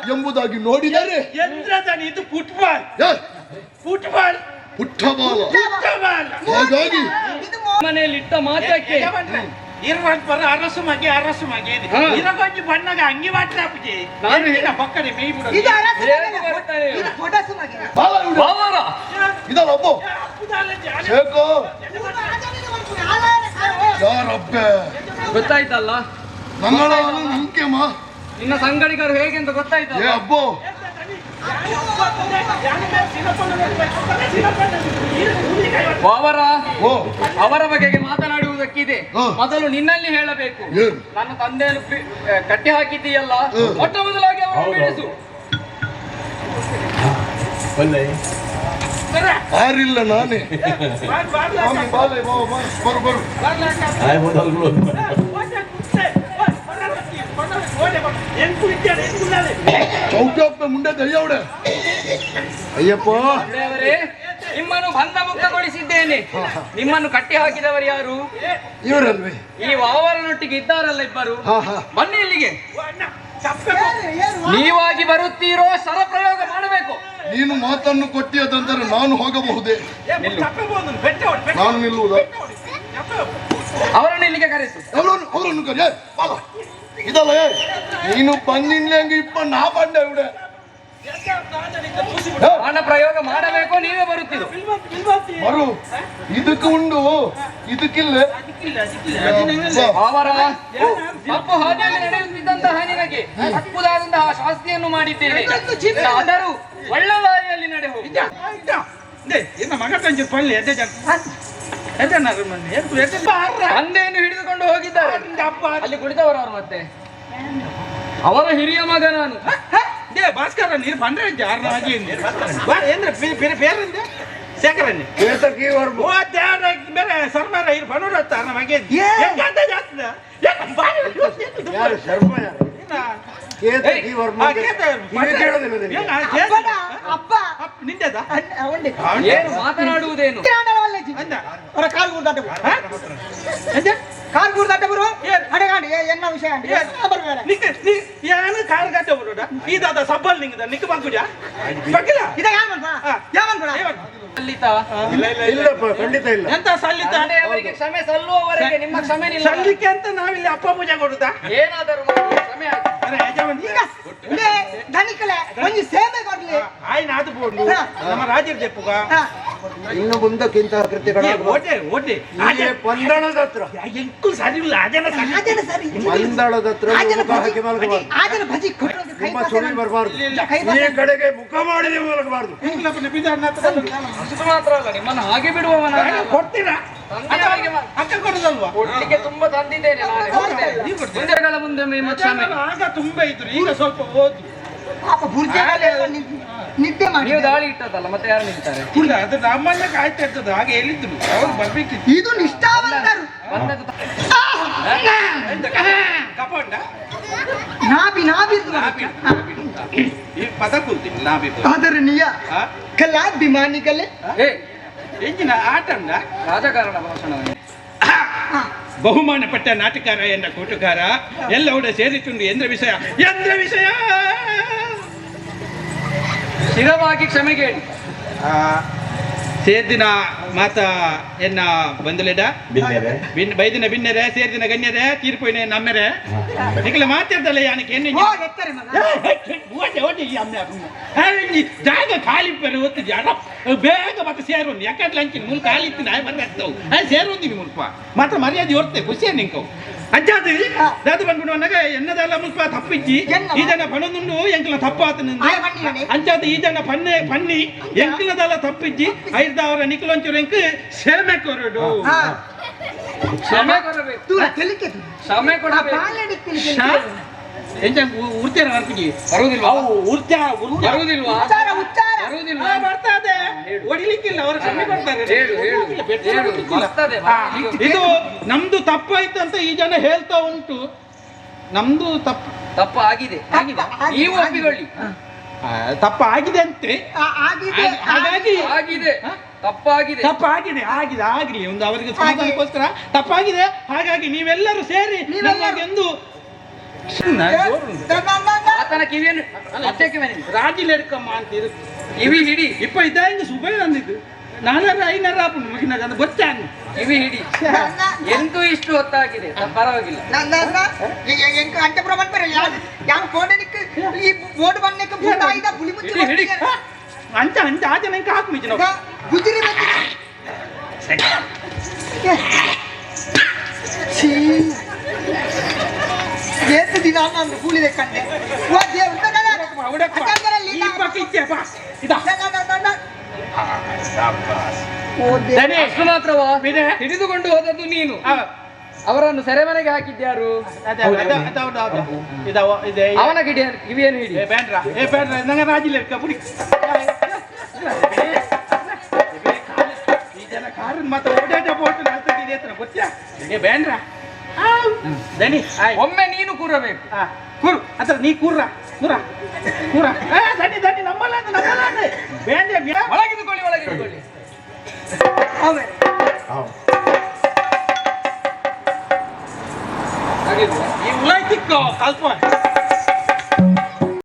ಎಂಬುದಾಗಿ ನೋಡಿದರೆ ಯಂತ್ರದಲ್ಲಿ ಇದು ಫುಟ್ಬಾಲ್ ಫುಟ್ಬಾಲ್ ಹಾಗಾಗಿ ಮನೆಯಲ್ಲಿಟ್ಟ ಮಾತಕ್ಕೆ ಇರುವಂತ ಅರಸು ಮಗೆ ಇರಗೊಂಜಿ ಬಣ್ಣಗ ಅಂಗಿ ಮಾಟ್ರಾಪುಜಿ ಪಕ್ಕನೆ ಮೈ ಬಿಡ ಇದಲ್ಲ ಒಬ್ಬ ಶೇಖೋ ಯಾರಬ್ಬೆ ಗೊತ್ತಾಯ್ತಲ್ಲ ಮಂಗಳ ಅಂಕೆಮ್ಮ ನಿನ್ನ ಸಂಗಡಿಗರು ಹೇಗೆ ಅಂತ ಗೊತ್ತಾಯ್ತು ಏ ಅಬ್ಬೋ ಅವರ ಬಗೆಗೆ ಮಾತನಾಡುವುದಕ್ಕಿದೆ ಮೊದಲು ನಿನ್ನಲ್ಲಿ ಹೇಳಬೇಕು ನನ್ನ ತಂದೆಯನ್ನು ಕಟ್ಟಿ ಹಾಕಿದ್ದೀಯಲ್ಲ ಮೊಟ್ಟ ಮೊದಲಾಗಿ ಅವರು ಬಿಡಿಸು ಯಾರಿಲ್ಲ ನಾನೇ ಬರು ಚೌಕ ಮುಂಡೆ ದಯ್ಯವಡೆ ಅಯ್ಯಪ್ಪ ನಿಮ್ಮನ್ನು ಬಂಧ ಮುಕ್ತಗೊಳಿಸಿದ್ದೇನೆ ನಿಮ್ಮನ್ನು ಕಟ್ಟಿ ಹಾಕಿದವರು ಯಾರು ಇವರಲ್ವೇ ಈ ವಾವರನೊಟ್ಟಿಗೆ ಇದ್ದಾರಲ್ಲ ಇಬ್ಬರು ಬನ್ನಿ ಇಲ್ಲಿಗೆ ನೀವಾಗಿ ಬರುತ್ತೀರೋ ಶರಪ್ರಯೋಗ ಮಾಡಬೇಕು ನೀನು ಮಾತನ್ನು ಕೊಟ್ಟಿಯದಂದರೆ ನಾನು ಹೋಗಬಹುದೇ ನಾನು ನಿಲ್ಲುವುದ ಅವರನ್ನು ಇಲ್ಲಿಗೆ ಕರೆಸು ಅವರನ್ನು ಕರೆ ಇದಲ್ಲ ನೀನು ಬಂದಿನ್ಲೆ ಹಂಗೆ ಇಪ್ಪ ನಾ ಬಂಡೆ ಇವ್ಡೆ ಹಣ ಪ್ರಯೋಗ ಮಾಡಬೇಕು ನೀವೇ ಬರುತ್ತೀರು ಬರು ಇದಕ್ಕೆ ಉಂಡು ಇದಕ್ಕಿಲ್ಲ ಅವರ ತಪ್ಪು ಹಾದಿಯಲ್ಲಿ ನಡೆಯುತ್ತಿದ್ದಂತಹ ನಿನಗೆ ತಪ್ಪುದಾದಂತಹ ಶಾಸ್ತಿಯನ್ನು ಮಾಡಿದ್ದೇನೆ ಆದರೂ ಒಳ್ಳೆದಾರಿಯಲ್ಲಿ ನಡೆ ಹೋಗಿ ಮಗ ತಂಜಿ ಪಳ್ಳಿ ತಂದೆಯನ್ನು ಹಿಡಿದುಕೊಂಡು ಹೋಗಿದ್ದಾರೆ ಅಲ್ಲಿ ಕುಳಿತವರು ಅವರು ಮತ್ತೆ ಅವರ ಹಿರಿಯ ಮಗ ನಾನು ಭಾಸ್ಕರ ನೀರು ಬಂದ್ರೆ ಜಾರನಾಗಿ ಬೇರೆ ಶೇಖರನ್ನೇ ಬೇರೆ ಸರ್ಮಾರ ಇದು ಬಂದೋಡ ನಮಗೆ ಏನು ಮಾತನಾಡುವುದೇನು ಕಾರ್ ಕೂರ್ದಾಟ ಬರು ಅಡಗಾಡಿ ಎನ್ನ ವಿಷಯ ಏನು ಕಾರ್ ಗಟ್ಟ ಬರೋಡ ಇದಾದ ಸಬ್ಬಲ್ ನಿಂಗದ ನಿಕ್ಕ ಬಂಗುಜ ಬಗ್ಗಿಲ್ಲ ಇದ ಯಾವನ್ ಸಲ್ಲಿತ ಇಲ್ಲಪ್ಪ ಖಂಡಿತ ಇಲ್ಲ ಎಂತ ಸಲ್ಲಿತ ಅವರಿಗೆ ಕ್ಷಮೆ ಸಲ್ಲುವವರೆಗೆ ನಿಮ್ಮ ಕ್ಷಮೆ ನಿಲ್ಲ ಸಲ್ಲಿಕೆ ಅಂತ ನಾವಿಲ್ಲಿ ಅಪ್ಪ ಪೂಜೆ ಕೊಡುತ್ತಾ ಏನಾದರೂ ಕ್ಷಮೆ ಈಗ ಧನಿಕಲೆ ಒಂದು ಸೇವೆ ಕೊಡ್ಲಿ ಆಯ್ನ ಅದು ಬೋಡು ನಮ್ಮ ರಾಜರ ಜಪ್ಪುಗ ಇನ್ನು ಮುಂದಕ್ಕಿಂತ ಕೃತ್ಯಗಳ ಓಟೆ ಪಂದಳದ ಹತ್ರ ಎಂಕು ಸರಿ ಇಲ್ಲ ಅಜನ ಸರಿ ಪಂದಳದ ಹತ್ರ ಹಾಕಿ ಮಲಗಬಾರ್ದು ಆಜನ ಭಜಿ ನಿಮ್ಮ ಸುಳಿ ಬರಬಾರ್ದು ಈ ಕಡೆಗೆ ಮುಖ ಮಾಡಿ ಮಲಗಬಾರ್ದು ಅಷ್ಟು ಮಾತ್ರ ಅಲ್ಲ ನಿಮ್ಮನ್ನು ಹಾಗೆ ಬಿಡುವವನ ಕೊಡ್ತೀರಾ ಅಕ್ಕ ಕೊಡುದಲ್ವಾ ಕೊಡ್ಲಿಕ್ಕೆ ತುಂಬಾ ತಂದಿದ್ದೇನೆ ಮುಂದೆಗಳ ಮುಂದೆ ಕ್ಷಮೆ ಆಗ ತುಂಬಾ ಇದ್ರು ಈಗ ಸ್ವಲ್ಪ ಓದು ಪಾಪ ಬುರ್ಜಾಗಲೇ ನಿದ್ದೆ ಮಾಡಿ ನೀವು ದಾಳಿ ಇಟ್ಟದಲ್ಲ ಮತ್ತೆ ಯಾರು ನಿಲ್ತಾರೆ ಇಲ್ಲ ಅದು ನಮ್ಮನ್ನ ಕಾಯ್ತಾ ಇರ್ತದೆ ಹಾಗೆ ಹೇಳಿದ್ರು ಅವ್ರು ಬರ್ಬೇಕಿತ್ತು ಇದು ನಿಷ್ಠಾವಂತರು ಕಪಂಡ ನಾಬಿ ಈ ಪದ ಕೂತೀನಿ ನಾಬಿ ಆದರೆ ನೀಯ ಕಲಾಭಿಮಾನಿಗಳೇ ಎಂಜಿನ ಆಟ ರಾಜಕಾರಣ ಭಾಷಣ ಬಹುಮಾನ ಪಟ್ಟ ನಾಟಕಾರ ಎನ್ನ ಕೂಟುಕಾರ ಎಲ್ಲ ಕೂಡ ಸೇರಿಕೊಂಡು ಎಂದ್ರ ವಿಷಯ ಸ್ಥಿರವಾಗಿ ಕ್ಷಮೆ ಕೇಳಿ ಸೇರ್ದಿನ ಮಾತ ಎನ್ನ ಬಂದಲೆಡ ಬೈದಿನ ಬಿನ್ನೆರೆ ಸೇರ್ದಿನ ಗಣ್ಯರೆ ತೀರ್ಪುನೆ ನಮ್ಮೆರೆ ನಿಖಲ ಮಾತಾಡ್ದಲ್ಲ ಯಾನಕ್ಕೆ ಜಾಗ ಖಾಲಿ ಪೆರೆ ಒತ್ತು ಜಾಗ ಬೇಗ ಮತ್ತೆ ಸೇರೋದು ಯಾಕಂದ್ರೆ ಅಂಚಿನ ಮುಲ್ಪ ಖಾಲಿ ಇತ್ತು ನಾಯಿ ಬರ್ತಾವು ಅದು ಸೇರೋದು ಮುಲ್ಪ ಮಾತ್ರ ಮರ್ಯಾದೆ ಹೊರ್ತೆ ಖುಷಿಯ ನಿಂಕವು ಅಜ್ಜಾದು ದಾದು ಬಂದ್ಬಿಡು ಅನ್ನಗ ಎನ್ನದೆಲ್ಲ ಮುಲ್ಪ ತಪ್ಪಿಚ್ಚಿ ಈ ಜನ ಪಣದುಂಡು ಎಂಕಲ ತಪ್ಪಾತ ಅಂಚಾದ ಈ ಜನ ಪನ್ನಿ ಎಂಕಲದೆಲ್ಲ ತಪ್ಪಿಚ್ಚಿ ಐದವರ ನಿಖಲೊಂಚೂರು ಎಂಕ್ ಸೇಮೆ ಕೊರಡು ಕ್ಷಮೆ ಕೊಡಬೇಕು ಕ್ಷಮೆ ಕೊಡಬೇಕು ಉರ್ತಾರ ಅರ್ಪಿಗೆ ಬರುವುದಿಲ್ವಾ ಬರುವುದಿಲ್ವಾ ಬರ್ತದೆ ಹೊಡಿಲಿಕ್ಕಿಲ್ಲ ಅವರು ಕ್ಷಮೆ ಕೊಡ್ತಾರೆ ಇದು ನಮ್ದು ತಪ್ಪಾಯ್ತು ಅಂತ ಈ ಜನ ಹೇಳ್ತಾ ಉಂಟು ನಮ್ದು ತಪ್ಪು ಆಗಿದೆ ನೀವು ಒಪ್ಪಿಕೊಳ್ಳಿ ತಪ್ಪಾಗಿದೆ ಅಂತೆ ಹಾಗಾಗಿ ತಪ್ಪಾಗಿದೆ ಆಗಲಿ ಒಂದು ಅವರಿಗೆ ಸಮಾಧಾನಕ್ಕೋಸ್ಕರ ತಪ್ಪಾಗಿದೆ ಹಾಗಾಗಿ ನೀವೆಲ್ಲರೂ ಸೇರಿ ಒಂದು ಆತನ ಕಿವಿಯನ್ನು ಅತ್ತೆ ಕಿವಿ ರಾಜಿಲ್ ಎಡ್ಕಮ್ಮ ಅಂತಿರು ಕಿವಿ ಹಿಡಿ ಇಪ್ಪ ಇದ್ದಂಗೆ ಸುಬೈ ಅಂದಿದ್ದು ನಾನಾರ ಐನಾರ ಆಪುಂಡು ಮುಗಿನಾಗ ಅಂದ ಗೊತ್ತಾನು ಕಿವಿ ಹಿಡಿ ಎಂತೂ ಇಷ್ಟು ಹೊತ್ತಾಗಿದೆ ಪರವಾಗಿಲ್ಲ ಎಂಕ ಅಂಟ ಪ್ರಮಾಣ ಬರ ಯಾವ ಕೋಣನಿಕ್ಕೆ ಈ ಬೋರ್ಡ್ ಬಣ್ಣಕ್ಕೆ ಬೂಟ ಆಯ್ದ ಪುಲಿ ಮುಚ್ಚಿ ಹಿಡಿ, ಹಿಡಿ. ಅಂಚ ಅಂಚ ಆಚೆ ನಂಗೆ ಹಾಕು ಮಿಚ್ಚ ನಾವು ಗುಜಿರಿ ಬಂದಿದೆ ಏತು ದಿನ ನಾನು ಕೂಲಿದೆ ಕಂಡೆ ಓ ದೇವ್ರ ಈ ಪಕ್ಕ ಇಚ್ಚೆ ಬಾ ಇದಾ ದಣಿ, ಅಷ್ಟು ಮಾತ್ರವಾ ಹಿಡಿದುಕೊಂಡು ಹೋದದ್ದು ನೀನು ಅವರನ್ನು ಸೆರೆಮನೆಗೆ ಹಾಕಿದ್ಯಾರು ಅವನ ಕಿವಿಯನ್ನು ಹಿಡಿ ನಂಗೆ ರಾಜಿಲ್ ಎಡ್ಕ ಬುಡಿ ಈ ಜನ ಕಾರನ್ ಮಾತ್ರ ಓಡಾಟ ಬೋಟ್ ನಾಲ್ಕಿದೆ ಹತ್ರ ಗೊತ್ತಾ ಏ ಬ್ಯಾನ್ರ ದಣಿ ಒಮ್ಮೆ ನೀನು ಕೂರಬೇಕು ಕೂರು ಅತ್ರ ನೀ ಕೂರ್ರ ಕೂರ ಕೂರ ದಣಿ ದಣಿ ನಮ್ಮಲ್ಲ ಬೇಂದ್ರೆ ಒಳಗಿದುಕೊಳ್ಳಿ ಒಳಗಿದುಕೊಳ್ಳಿ ಈ ಉಲಾಯ್ ತಿಕ್ಕೋ ಕಲ್ಪ